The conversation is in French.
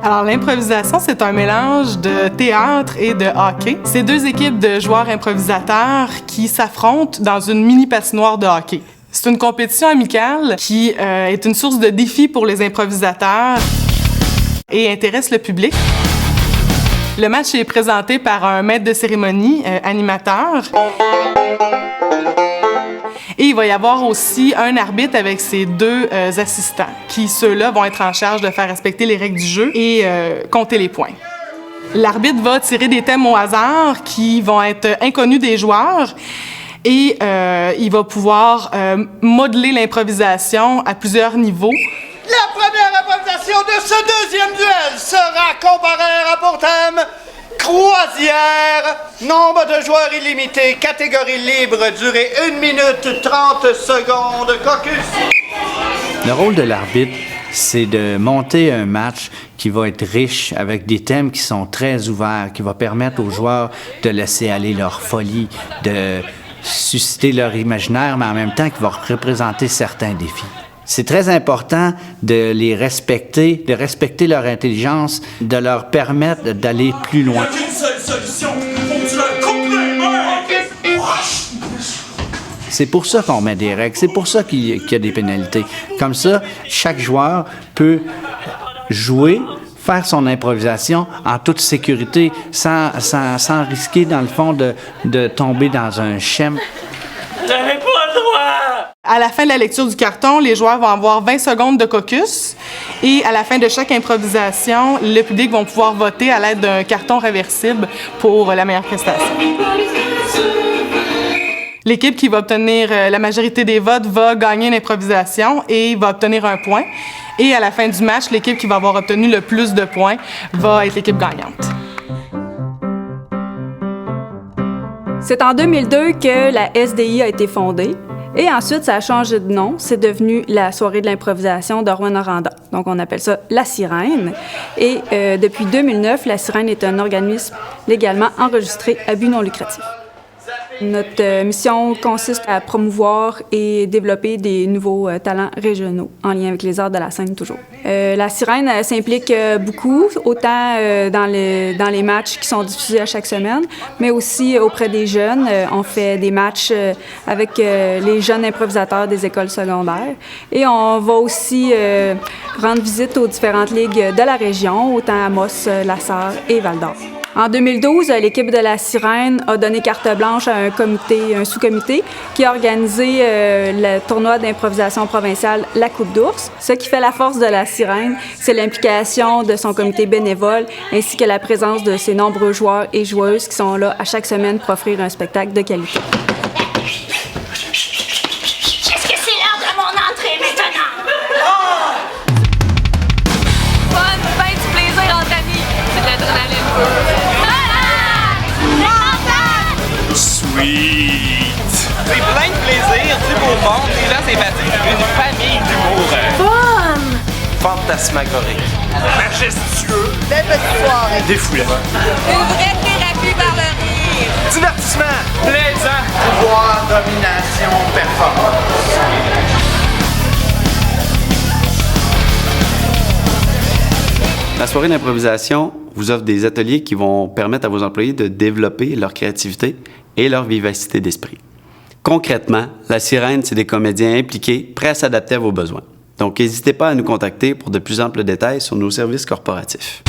Alors, l'improvisation, c'est un mélange de théâtre et de hockey. C'est deux équipes de joueurs improvisateurs qui s'affrontent dans une mini patinoire de hockey. C'est une compétition amicale qui est une source de défi pour les improvisateurs et intéresse le public. Le match est présenté par un maître de cérémonie, animateur. Et il va y avoir aussi un arbitre avec ses deux assistants, qui, ceux-là, vont être en charge de faire respecter les règles du jeu et compter les points. L'arbitre va tirer des thèmes au hasard qui vont être inconnus des joueurs et il va pouvoir modeler l'improvisation à plusieurs niveaux. La première improvisation de ce deuxième duel sera comparée à pour thème croisière, nombre de joueurs illimité, catégorie libre, durée 1 minute 30 secondes, caucus. Le rôle de l'arbitre, c'est de monter un match qui va être riche avec des thèmes qui sont très ouverts, qui va permettre aux joueurs de laisser aller leur folie, de susciter leur imaginaire, mais en même temps qui va représenter certains défis. C'est très important de les respecter, de respecter leur intelligence, de leur permettre d'aller plus loin. Il y a qu'une seule solution, faut que tu leur coupes les mains! C'est pour ça qu'on met des règles, c'est pour ça qu'il y a des pénalités. Comme ça, chaque joueur peut jouer, faire son improvisation en toute sécurité, sans risquer, dans le fond, de tomber dans un schème. J'avais pas le droit! À la fin de la lecture du carton, les joueurs vont avoir 20 secondes de caucus et à la fin de chaque improvisation, le public va pouvoir voter à l'aide d'un carton réversible pour la meilleure prestation. L'équipe qui va obtenir la majorité des votes va gagner une improvisation et va obtenir un point. Et à la fin du match, l'équipe qui va avoir obtenu le plus de points va être l'équipe gagnante. C'est en 2002 que la SDI a été fondée. Et ensuite, ça a changé de nom. C'est devenu la soirée de l'improvisation de Rouyn-Noranda. Donc, on appelle ça La Sirène. Et depuis 2009, La Sirène est un organisme légalement enregistré à but non lucratif. Notre mission consiste à promouvoir et développer des nouveaux talents régionaux en lien avec les arts de la scène toujours. La Sirène s'implique beaucoup, autant dans les matchs qui sont diffusés à chaque semaine, mais aussi auprès des jeunes. On fait des matchs avec les jeunes improvisateurs des écoles secondaires et on va aussi rendre visite aux différentes ligues de la région, autant à Amos, La Sarre et Val-d'Or. En 2012, l'équipe de la Sirène a donné carte blanche à un sous-comité qui a organisé le tournoi d'improvisation provinciale La Coupe d'Ours. Ce qui fait la force de la Sirène, c'est l'implication de son comité bénévole ainsi que la présence de ses nombreux joueurs et joueuses qui sont là à chaque semaine pour offrir un spectacle de qualité. Est-ce que c'est l'heure de mon entrée maintenant? Fun, ben du plaisir entre amis. C'est de l'adrénaline pure. Sweet! C'est plein de plaisir, du beau monde, des gens sympathiques, une famille d'humour. Fun! Fantasmagorique. Majestueux. Belle petite soirée. Défoulant. Une vraie thérapie par le rire. Divertissement. Plaisant. Pouvoir, domination, performance. La soirée d'improvisation vous offre des ateliers qui vont permettre à vos employés de développer leur créativité et leur vivacité d'esprit. Concrètement, La Sirène, c'est des comédiens impliqués, prêts à s'adapter à vos besoins. Donc, n'hésitez pas à nous contacter pour de plus amples détails sur nos services corporatifs.